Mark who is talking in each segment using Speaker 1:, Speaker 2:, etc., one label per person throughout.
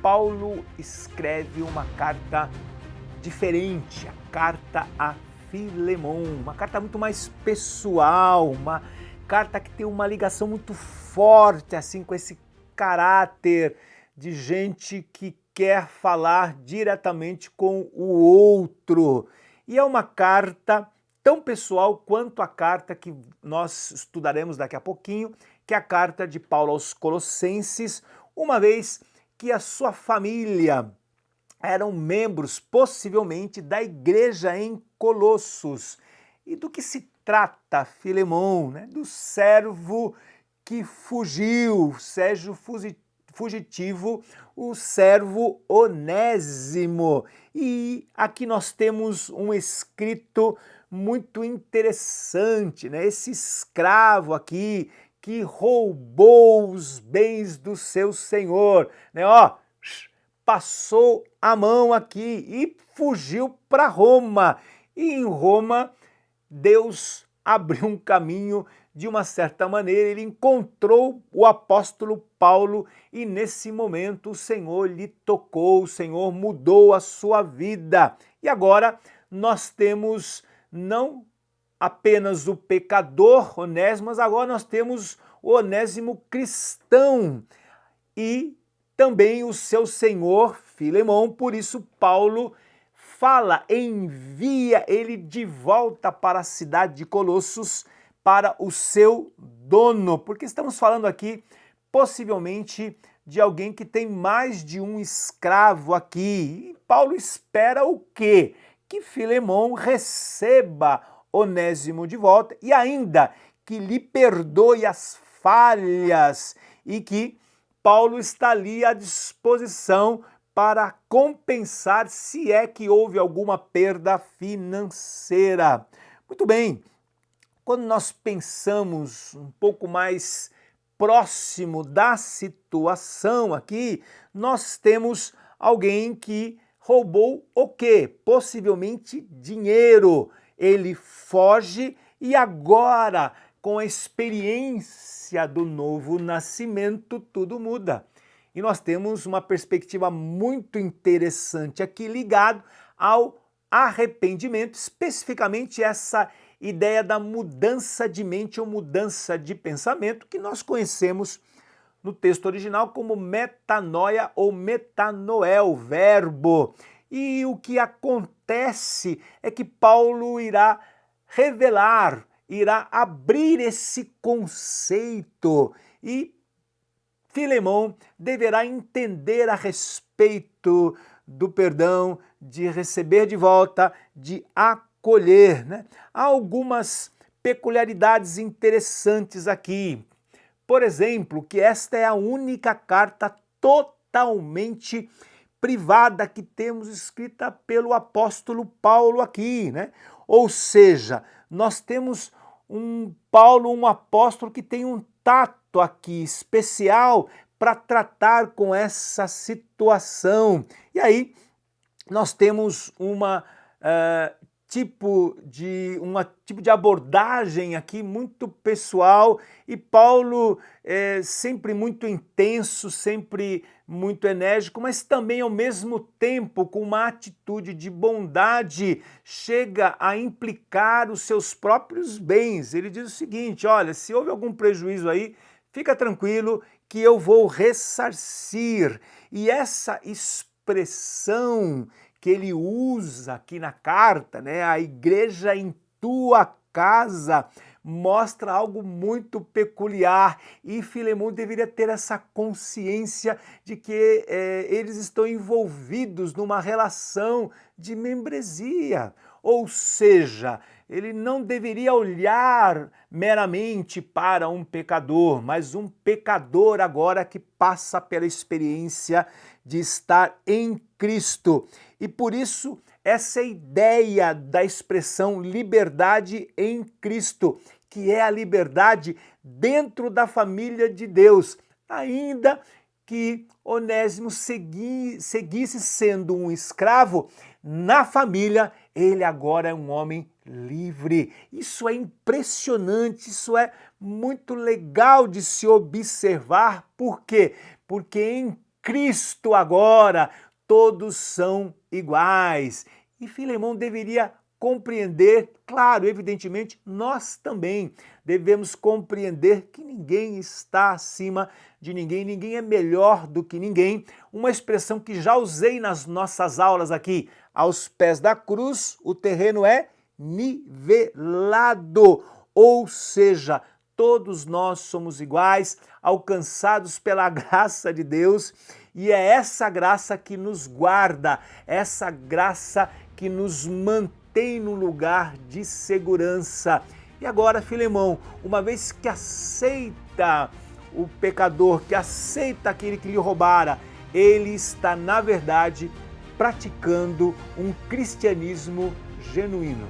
Speaker 1: Paulo escreve uma carta diferente, a carta a Filemon, uma carta muito mais pessoal, uma carta que tem uma ligação muito forte assim com esse caráter de gente que quer falar diretamente com o outro. E é uma carta tão pessoal quanto a carta que nós estudaremos daqui a pouquinho, que é a carta de Paulo aos Colossenses, uma vez que a sua família eram membros, possivelmente, da igreja em Colossos. E do que se trata Filemon, né? Do servo que fugiu, servo fugitivo, o servo Onésimo. E aqui nós temos um escrito muito interessante, né? Esse escravo aqui que roubou os bens do seu senhor, né? Ó, passou a mão aqui e fugiu para Roma. E em Roma, Deus abriu um caminho de uma certa maneira, ele encontrou o apóstolo Paulo e nesse momento o Senhor lhe tocou, o Senhor mudou a sua vida. E agora nós temos não apenas o pecador Onésimo, mas agora nós temos o Onésimo cristão e também o seu senhor Filemon. Por isso Paulo fala, envia ele de volta para a cidade de Colossos, para o seu dono, porque estamos falando aqui possivelmente de alguém que tem mais de um escravo aqui. E Paulo espera o quê? Que Filemon receba Onésimo de volta e ainda que lhe perdoe as falhas e que Paulo está ali à disposição para compensar se é que houve alguma perda financeira. Muito bem, quando nós pensamos um pouco mais próximo da situação aqui, nós temos alguém que roubou o quê? Possivelmente dinheiro. Ele foge e agora, com a experiência do novo nascimento, tudo muda. E nós temos uma perspectiva muito interessante aqui ligado ao arrependimento, especificamente essa ideia da mudança de mente ou mudança de pensamento que nós conhecemos no texto original como metanoia ou metanoel, verbo. E o que acontece é que Paulo irá revelar, irá abrir esse conceito e Filemon deverá entender a respeito do perdão, de receber de volta, de acolher, né? Há algumas peculiaridades interessantes aqui. Por exemplo, que esta é a única carta totalmente privada que temos escrita pelo apóstolo Paulo aqui, né? Ou seja, nós temos um Paulo, um apóstolo que tem um tato aqui especial para tratar com essa situação. E aí nós temos tipo de abordagem aqui muito pessoal e Paulo é sempre muito intenso, sempre muito enérgico, mas também ao mesmo tempo com uma atitude de bondade chega a implicar os seus próprios bens. Ele diz o seguinte, olha, se houve algum prejuízo aí, fica tranquilo que eu vou ressarcir. E essa expressão que ele usa aqui na carta, né, a igreja em tua casa, mostra algo muito peculiar e Filemon deveria ter essa consciência de que eles estão envolvidos numa relação de membresia, ou seja, ele não deveria olhar meramente para um pecador, mas um pecador agora que passa pela experiência de estar em Cristo. E por isso, essa ideia da expressão liberdade em Cristo, que é a liberdade dentro da família de Deus, ainda que Onésimo seguisse sendo um escravo, na família ele agora é um homem livre. Isso é impressionante, isso é muito legal de se observar. Por quê? Porque em Cristo agora, todos são iguais. E Filemão deveria compreender, claro, evidentemente, nós também devemos compreender que ninguém está acima de ninguém, ninguém é melhor do que ninguém. Uma expressão que já usei nas nossas aulas aqui, aos pés da cruz, o terreno é nivelado, ou seja, todos nós somos iguais, alcançados pela graça de Deus, e é essa graça que nos guarda, essa graça que nos mantém num lugar de segurança. E agora, Filemão, uma vez que aceita o pecador, que aceita aquele que lhe roubara, ele está, na verdade, praticando um cristianismo genuíno.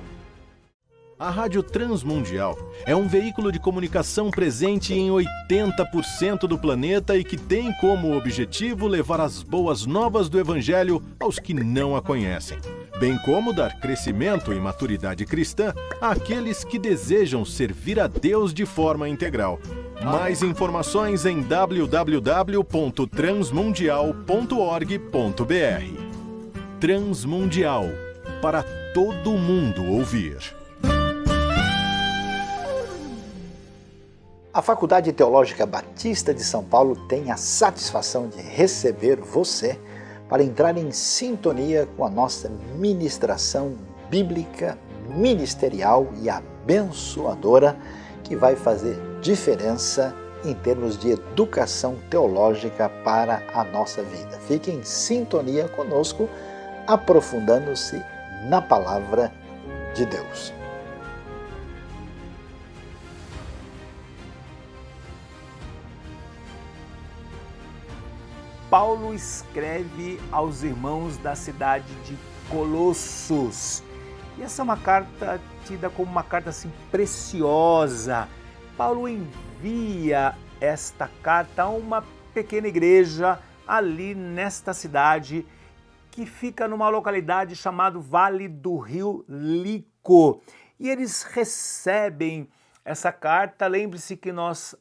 Speaker 2: A Rádio Transmundial é um veículo de comunicação presente em 80% do planeta e que tem como objetivo levar as boas novas do Evangelho aos que não a conhecem, bem como dar crescimento e maturidade cristã àqueles que desejam servir a Deus de forma integral. Mais informações em www.transmundial.org.br. Transmundial, para todo mundo ouvir.
Speaker 3: A Faculdade Teológica Batista de São Paulo tem a satisfação de receber você para entrar em sintonia com a nossa ministração bíblica, ministerial e abençoadora, que vai fazer diferença em termos de educação teológica para a nossa vida. Fique em sintonia conosco, aprofundando-se na Palavra de Deus.
Speaker 1: Paulo escreve aos irmãos da cidade de Colossos. E essa é uma carta tida como uma carta assim preciosa. Paulo envia esta carta a uma pequena igreja ali nesta cidade que fica numa localidade chamada Vale do Rio Lico. E eles recebem essa carta. Lembre-se que nós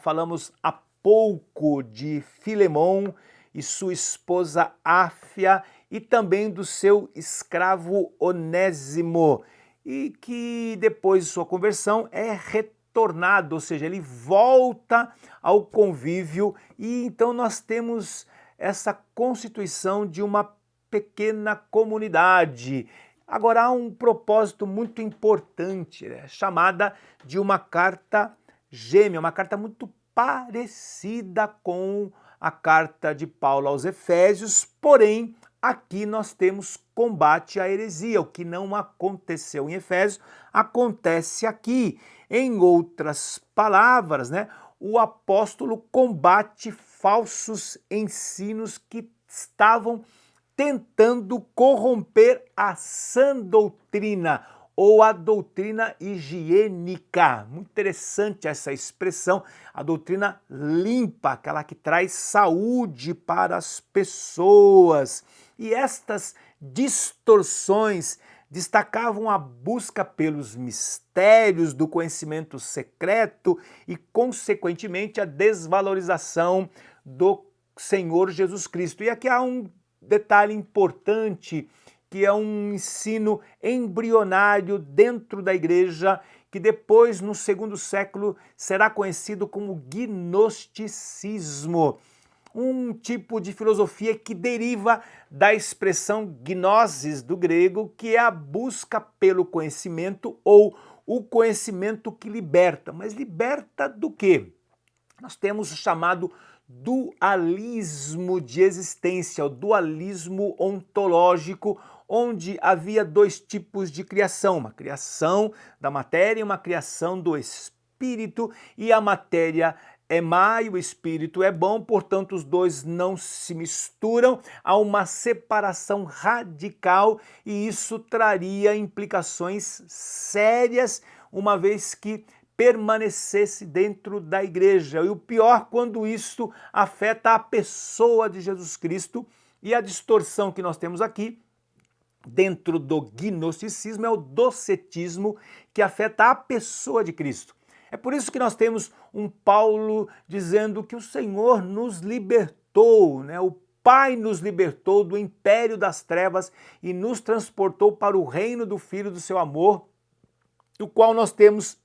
Speaker 1: falamos há pouco de Filemão e sua esposa Áfia e também do seu escravo Onésimo, e que depois de sua conversão é retornado, ou seja, ele volta ao convívio, e então nós temos essa constituição de uma pequena comunidade. Agora há um propósito muito importante, chamada de uma carta gêmea, uma carta muito parecida com a carta de Paulo aos Efésios, porém, aqui nós temos combate à heresia. O que não aconteceu em Efésios, acontece aqui. Em outras palavras, o apóstolo combate falsos ensinos que estavam tentando corromper a sã doutrina, ou a doutrina higiênica. Muito interessante essa expressão, a doutrina limpa, aquela que traz saúde para as pessoas. E estas distorções destacavam a busca pelos mistérios do conhecimento secreto e, consequentemente, a desvalorização do Senhor Jesus Cristo. E aqui há um detalhe importante, que é um ensino embrionário dentro da igreja, que depois, no segundo século, será conhecido como gnosticismo. Um tipo de filosofia que deriva da expressão gnosis do grego, que é a busca pelo conhecimento ou o conhecimento que liberta. Mas liberta do quê? Nós temos o chamado dualismo de existência, o dualismo ontológico, onde havia dois tipos de criação, uma criação da matéria e uma criação do espírito, e a matéria é má e o espírito é bom, portanto os dois não se misturam, há uma separação radical e isso traria implicações sérias, uma vez que permanecesse dentro da igreja. E o pior, quando isso afeta a pessoa de Jesus Cristo, e a distorção que nós temos aqui dentro do gnosticismo é o docetismo, que afeta a pessoa de Cristo. É por isso que nós temos um Paulo dizendo que o Senhor nos libertou libertou, né? O Pai nos libertou do império das trevas e nos transportou para o reino do Filho do seu amor, do qual nós temos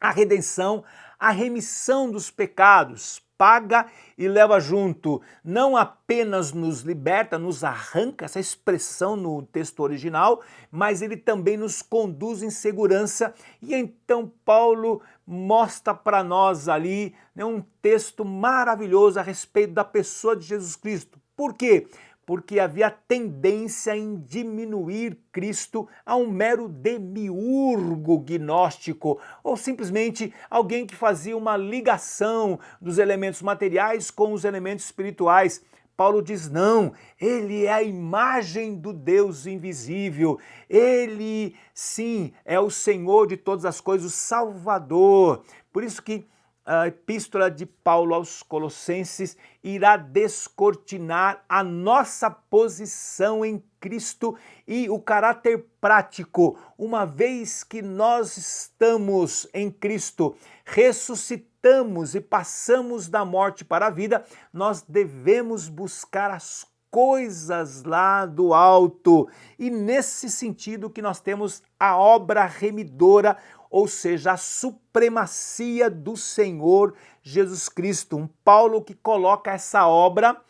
Speaker 1: a redenção, a remissão dos pecados, paga e leva junto. Não apenas nos liberta, nos arranca, essa expressão no texto original, mas ele também nos conduz em segurança. E então Paulo mostra para nós ali, né, um texto maravilhoso a respeito da pessoa de Jesus Cristo. Por quê? Porque havia tendência em diminuir Cristo a um mero demiurgo gnóstico, ou simplesmente alguém que fazia uma ligação dos elementos materiais com os elementos espirituais. Paulo diz, não, ele é a imagem do Deus invisível, ele, sim, é o Senhor de todas as coisas, o Salvador. Por isso que a epístola de Paulo aos Colossenses irá descortinar a nossa posição em Cristo e o caráter prático. Uma vez que nós estamos em Cristo, ressuscitamos e passamos da morte para a vida, nós devemos buscar as coisas lá do alto. E nesse sentido que nós temos a obra remidora, ou seja, a supremacia do Senhor Jesus Cristo. Um Paulo que coloca essa obra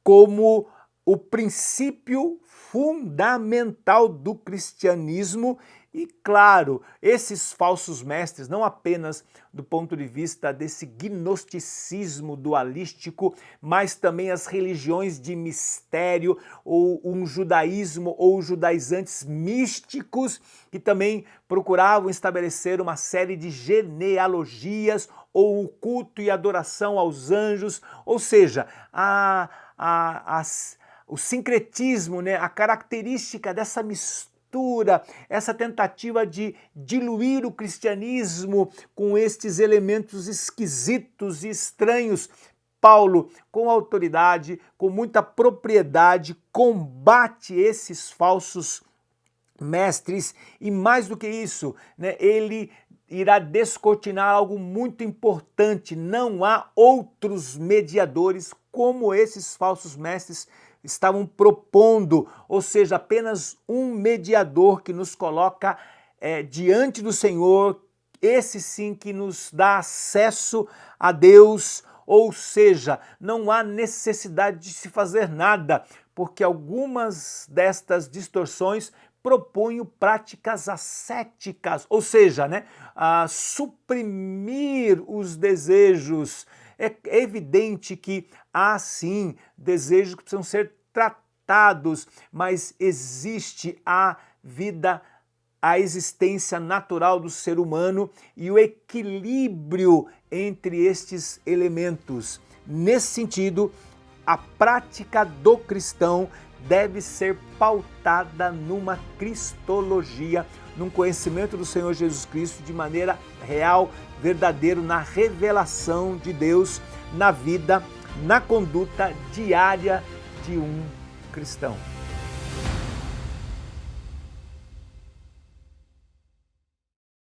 Speaker 1: como o princípio fundamental do cristianismo. E claro, esses falsos mestres, não apenas do ponto de vista desse gnosticismo dualístico, mas também as religiões de mistério, ou um judaísmo ou judaizantes místicos, que também procuravam estabelecer uma série de genealogias, ou o culto e adoração aos anjos, ou seja, o sincretismo, né, a característica dessa mistura, essa tentativa de diluir o cristianismo com estes elementos esquisitos e estranhos. Paulo, com autoridade, com muita propriedade, combate esses falsos mestres e, mais do que isso, né, ele irá descortinar algo muito importante. Não há outros mediadores como esses falsos mestres estavam propondo, ou seja, apenas um mediador que nos coloca diante do Senhor, esse sim que nos dá acesso a Deus, ou seja, não há necessidade de se fazer nada, porque algumas destas distorções propunham práticas ascéticas, ou seja, né, suprimir os desejos. É evidente que há sim desejos que precisam ser tratados, mas existe a vida, a existência natural do ser humano e o equilíbrio entre estes elementos. Nesse sentido, a prática do cristão deve ser pautada numa cristologia, num conhecimento do Senhor Jesus Cristo de maneira real, verdadeiro, na revelação de Deus, na vida, na conduta diária de um cristão.